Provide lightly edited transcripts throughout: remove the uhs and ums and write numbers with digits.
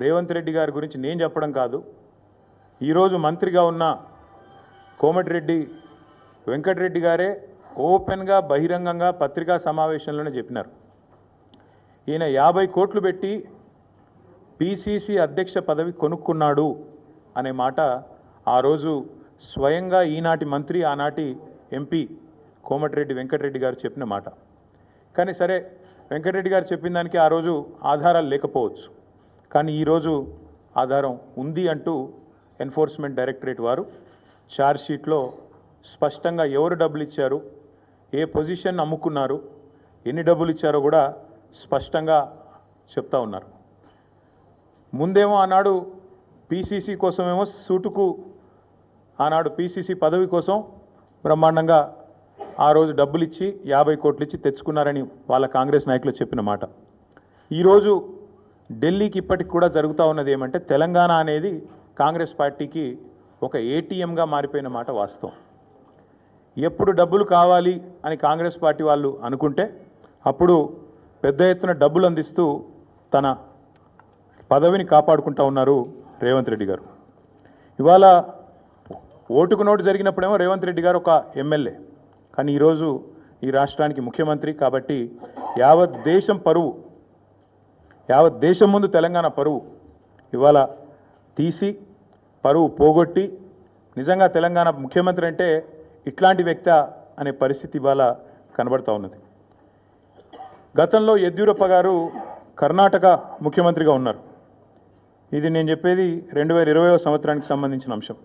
రేవంత్ రెడ్డి గారి గురించి నేను చెప్పడం కాదు, ఈరోజు మంత్రిగా ఉన్న కోమటిరెడ్డి వెంకటరెడ్డి గారే ఓపెన్గా బహిరంగంగా పత్రికా సమావేశంలోనే చెప్పినారు. ఈయన 50 కోట్లు పెట్టి పిసిసి అధ్యక్ష పదవి కొనుక్కున్నాడు అనే మాట ఆ రోజు స్వయంగా ఈనాటి మంత్రి ఆనాటి ఎంపీ కోమటిరెడ్డి వెంకటరెడ్డి గారు చెప్పిన మాట. కానీ సరే, వెంకటరెడ్డి గారు చెప్పిన దానికి ఆ రోజు ఆధారాలు లేకపోవచ్చు, కానీ ఈరోజు ఆధారం ఉంది అంటూ ఎన్ఫోర్స్మెంట్ డైరెక్టరేట్ వారు ఛార్జ్షీట్లో స్పష్టంగా ఎవరు డబ్బులు ఇచ్చారు, ఏ పొజిషన్ అమ్ముకున్నారు, ఎన్ని డబ్బులు ఇచ్చారో కూడా స్పష్టంగా చెప్తా ఉన్నారు. ముందేమో ఆనాడు పిసిసి కోసమేమో సూటుకు ఆనాడు పిసిసి పదవి కోసం బ్రహ్మాండంగా ఆ రోజు డబ్బులు ఇచ్చి 50 కోట్లు ఇచ్చి తెచ్చుకున్నారని వాళ్ళ కాంగ్రెస్ నాయకులు చెప్పిన మాట. ఈరోజు ఢిల్లీకి ఇప్పటికి కూడా జరుగుతూ ఉన్నది ఏమంటే, తెలంగాణ అనేది కాంగ్రెస్ పార్టీకి ఒక ఏటీఎంగా మారిపోయిన మాట వాస్తవం. ఎప్పుడు డబ్బులు కావాలి అని కాంగ్రెస్ పార్టీ వాళ్ళు అనుకుంటే అప్పుడు పెద్ద ఎత్తున డబ్బులు అందిస్తూ తన పదవిని కాపాడుకుంటూ ఉన్నారు రేవంత్ రెడ్డి గారు. ఇవాళ ఓటుకు నోటు జరిగినప్పుడేమో రేవంత్ రెడ్డి గారు ఒక ఎమ్మెల్యే, కానీ ఈరోజు ఈ రాష్ట్రానికి ముఖ్యమంత్రి. కాబట్టి యావత్ దేశం పరువు, యావత్ దేశం ముందు తెలంగాణ పరువు ఇవాళ తీసి పరువు పోగొట్టి నిజంగా తెలంగాణ ముఖ్యమంత్రి అంటే ఇట్లాంటి వ్యక్తి అనే పరిస్థితి ఇవాళ కనబడుతూ ఉన్నది. గతంలో యడ్యూరప్ప గారు కర్ణాటక ముఖ్యమంత్రిగా ఉన్నారు. ఇది నేను చెప్పేది 2020వ సంవత్సరానికి సంబంధించిన అంశం.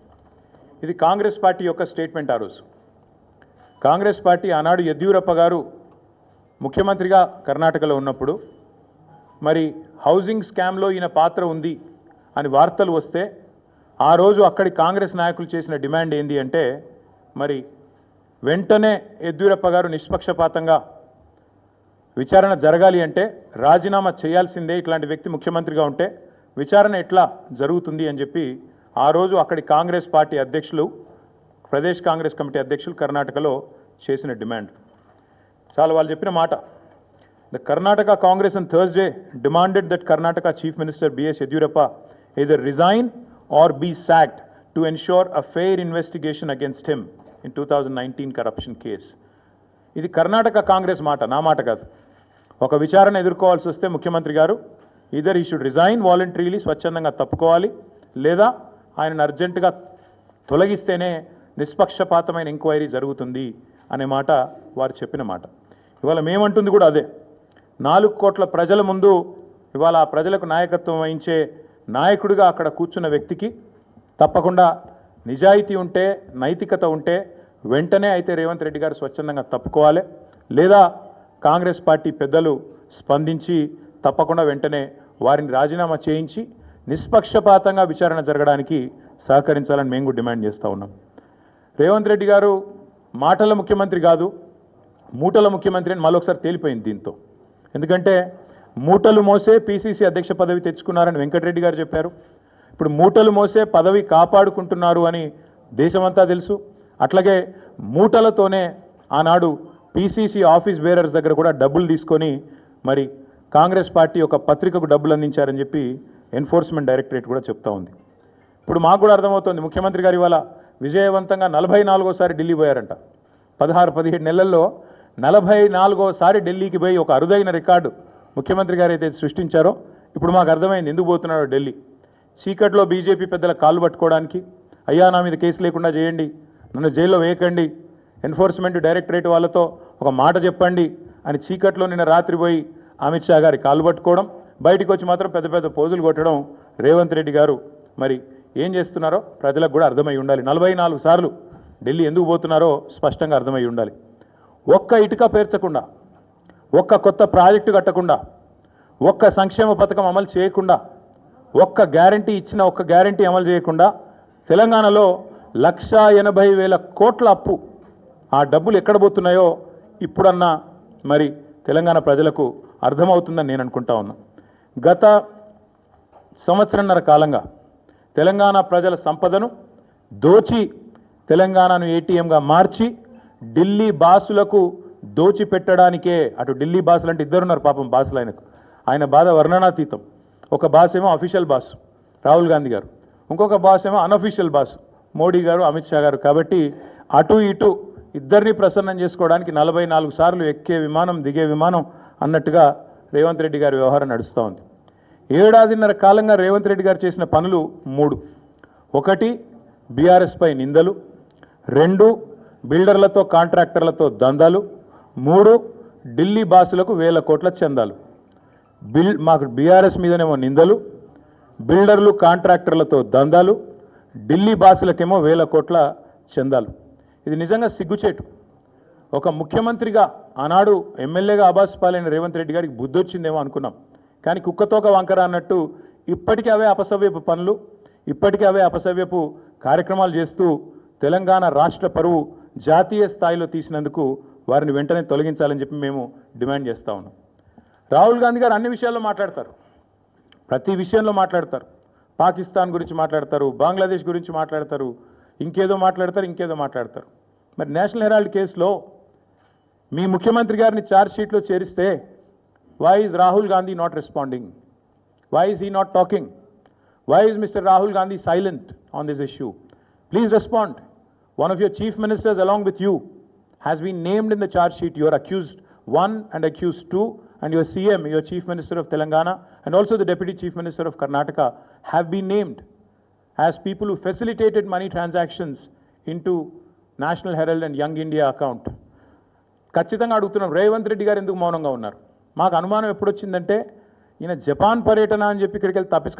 ఇది కాంగ్రెస్ పార్టీ యొక్క స్టేట్మెంట్. ఆ రోజు కాంగ్రెస్ పార్టీ ఆనాడు యడ్యూరప్ప గారు ముఖ్యమంత్రిగా కర్ణాటకలో ఉన్నప్పుడు మరి హౌసింగ్ స్కామ్లో ఈయన పాత్ర ఉంది అని వార్తలు వస్తే ఆ రోజు అక్కడి కాంగ్రెస్ నాయకులు చేసిన డిమాండ్ ఏంది అంటే, మరి వెంటనే యడ్యూరప్ప గారు నిష్పక్షపాతంగా విచారణ జరగాలి అంటే రాజీనామా చేయాల్సిందే, ఇట్లాంటి వ్యక్తి ముఖ్యమంత్రిగా ఉంటే విచారణ ఎట్లా జరుగుతుంది అని చెప్పి ఆ రోజు అక్కడి కాంగ్రెస్ పార్టీ అధ్యక్షులు, ప్రదేశ్ కాంగ్రెస్ కమిటీ అధ్యక్షులు కర్ణాటకలో చేసిన డిమాండ్ చాలా వాళ్ళు చెప్పిన మాట. The Karnataka Congress on Thursday demanded that Karnataka Chief Minister B.S. Yediyurappa either resign or be sacked to ensure a fair investigation against him in 2019 corruption case. ఇది కర్ణాటక కాంగ్రెస్ మాట, నా మాట కాదు. ఒక విచారణ ఎదుర్కోవాల్సి వస్తే ముఖ్యమంత్రి గారు ఈదర్ ఈ షుడ్ రిజైన్ వాలంటరీలీ, స్వచ్ఛందంగా తప్పుకోవాలి, లేదా ఆయనను అర్జెంటుగా తొలగిస్తేనే నిష్పక్షపాతమైన ఎంక్వైరీ జరుగుతుంది అనే మాట వారు చెప్పిన మాట. ఇవాళ మేమంటుంది కూడా అదే. 4 కోట్ల ప్రజల ముందు ఇవాళ ఆ ప్రజలకు నాయకత్వం వహించే నాయకుడిగా అక్కడ కూర్చున్న వ్యక్తికి తప్పకుండా నిజాయితీ ఉంటే, నైతికత ఉంటే వెంటనే అయితే రేవంత్ రెడ్డి గారు స్వచ్ఛందంగా తప్పుకోవాలి, లేదా కాంగ్రెస్ పార్టీ పెద్దలు స్పందించి తప్పకుండా వెంటనే వారిని రాజీనామా చేయించి నిష్పక్షపాతంగా విచారణ జరగడానికి సహకరించాలని మేము కూడా డిమాండ్ చేస్తూ ఉన్నాం. రేవంత్ రెడ్డి గారు మాటల ముఖ్యమంత్రి కాదు, మూటల ముఖ్యమంత్రి అని మరొకసారి తేలిపోయింది దీంతో. ఎందుకంటే మూటలు మోసే పిసిసి అధ్యక్ష పదవి తెచ్చుకున్నారని వెంకటరెడ్డి గారు చెప్పారు. ఇప్పుడు మూటలు మోసే పదవి కాపాడుకుంటున్నారు అని దేశమంతా తెలుసు. అట్లాగే మూటలతోనే ఆనాడు పిసిసి ఆఫీస్ బేరర్స్ దగ్గర కూడా డబ్బులు తీసుకొని మరి కాంగ్రెస్ పార్టీ ఒక పత్రికకు డబ్బులు అందించారని చెప్పి ఎన్ఫోర్స్మెంట్ డైరెక్టరేట్ కూడా చెప్తా ఉంది. ఇప్పుడు మాకు కూడా అర్థమవుతుంది, ముఖ్యమంత్రి గారు ఇవాళ విజయవంతంగా 44వసారి ఢిల్లీ పోయారంట. 16-17 నెలల్లో 44వసారి ఢిల్లీకి పోయి ఒక అరుదైన రికార్డు ముఖ్యమంత్రి గారు అయితే సృష్టించారో ఇప్పుడు మాకు అర్థమైంది ఎందుకు పోతున్నాడో ఢిల్లీ. చీకట్లో బీజేపీ పెద్దల కాళ్ళు పట్టుకోవడానికి, అయ్యా నా మీద కేసు లేకుండా చేయండి, నన్ను జైల్లో వేయకండి, ఎన్ఫోర్స్మెంట్ డైరెక్టరేట్ వాళ్ళతో ఒక మాట చెప్పండి అని చీకట్లో నిన్న రాత్రి పోయి అమిత్ షా గారి కాళ్ళు పట్టుకోవడం, బయటికి వచ్చి మాత్రం పెద్ద పెద్ద పోజులు కొట్టడం రేవంత్ రెడ్డి గారు మరి ఏం చేస్తున్నారో ప్రజలకు కూడా అర్థమై ఉండాలి. 44 సార్లు ఢిల్లీ ఎందుకు పోతున్నారో స్పష్టంగా అర్థమై ఉండాలి. ఒక్క ఇటుక పేర్చకుండా, ఒక్క కొత్త ప్రాజెక్టు కట్టకుండా, ఒక్క సంక్షేమ పథకం అమలు చేయకుండా, ఒక్క గ్యారంటీ ఇచ్చిన ఒక్క గ్యారంటీ అమలు చేయకుండా తెలంగాణలో 1,80,000 కోట్ల అప్పు, ఆ డబ్బులు ఎక్కడ పోతున్నాయో ఇప్పుడన్నా మరి తెలంగాణ ప్రజలకు అర్థమవుతుందని నేను అనుకుంటా ఉన్నా. గత సంవత్సరన్నర కాలంగా తెలంగాణ ప్రజల సంపదను దోచి తెలంగాణను ఏటీఎంగా మార్చి ఢిల్లీ బాసులకు దోచిపెట్టడానికే, అటు ఢిల్లీ బాసులు అంటే ఇద్దరున్నారు పాపం బాసులు, ఆయన బాధ వర్ణనాతీతం. ఒక బాస్ ఏమో అఫీషియల్ బాస్ రాహుల్ గాంధీ గారు, ఇంకొక బాస్ ఏమో అన్అఫీషియల్ బాస్ మోడీ గారు, అమిత్ షా గారు. కాబట్టి అటు ఇటు ఇద్దరిని ప్రసన్నం చేసుకోవడానికి 44 సార్లు ఎక్కే విమానం దిగే విమానం అన్నట్టుగా రేవంత్ రెడ్డి గారి వ్యవహారం నడుస్తూ ఉంది. 7.5 కాలంగా రేవంత్ రెడ్డి గారు చేసిన పనులు 3. 1 బీఆర్ఎస్ పై నిందలు, 2 బిల్డర్లతో కాంట్రాక్టర్లతో దందాలు, 3 ఢిల్లీ బాసులకు 1000 కోట్ల చందాలు. మాకు బీఆర్ఎస్ మీదనేమో నిందలు, బిల్డర్లు కాంట్రాక్టర్లతో దందాలు, ఢిల్లీ బాసులకేమో 1000 కోట్ల చందాలు. ఇది నిజంగా సిగ్గుచేటు. ఒక ముఖ్యమంత్రిగా ఆనాడు ఎమ్మెల్యేగా ఆబాస్ పాలైన రేవంత్ రెడ్డి గారికి బుద్ధి వచ్చిందేమో అనుకున్నాం. కానీ కుక్కతోక వంకర అన్నట్టు ఇప్పటికీ అవే అపసవ్యపు పనులు, ఇప్పటికీ అవే అపసవ్యపు కార్యక్రమాలు చేస్తూ తెలంగాణ రాష్ట్ర పరువు జాతీయ స్థాయిలో తీసినందుకు వారిని వెంటనే తొలగించాలని చెప్పి మేము డిమాండ్ చేస్తూ ఉన్నాం. రాహుల్ గాంధీ గారు అన్ని విషయాల్లో మాట్లాడతారు, ప్రతి విషయంలో మాట్లాడతారు. పాకిస్తాన్ గురించి మాట్లాడతారు, బంగ్లాదేశ్ గురించి మాట్లాడతారు, ఇంకేదో మాట్లాడతారు. మరి నేషనల్ హెరాల్డ్ కేసులో మీ ముఖ్యమంత్రి గారిని ఛార్జ్ షీట్లో చేరిస్తే why is Rahul Gandhi not responding? Why is he not talking? Why is Mr. Rahul Gandhi silent on this issue? Please respond. One of your chief ministers along with you has been named in the charge sheet. You are accused 1 and accused 2, and your CM, your chief minister of Telangana, and also the deputy chief minister of Karnataka have been named as people who facilitated money transactions into National Herald and Young India account. ఖచ్చితంగా అడుగుతున్నాం, రేవంత్ రెడ్డి గారు ఎందుకు మౌనంగా ఉన్నారు? మాకు అనుమానం ఎప్పుడు వచ్చిందంటే ఈయన జపాన్ పర్యటన అని చెప్పి ఇక్కడికి వెళ్ళి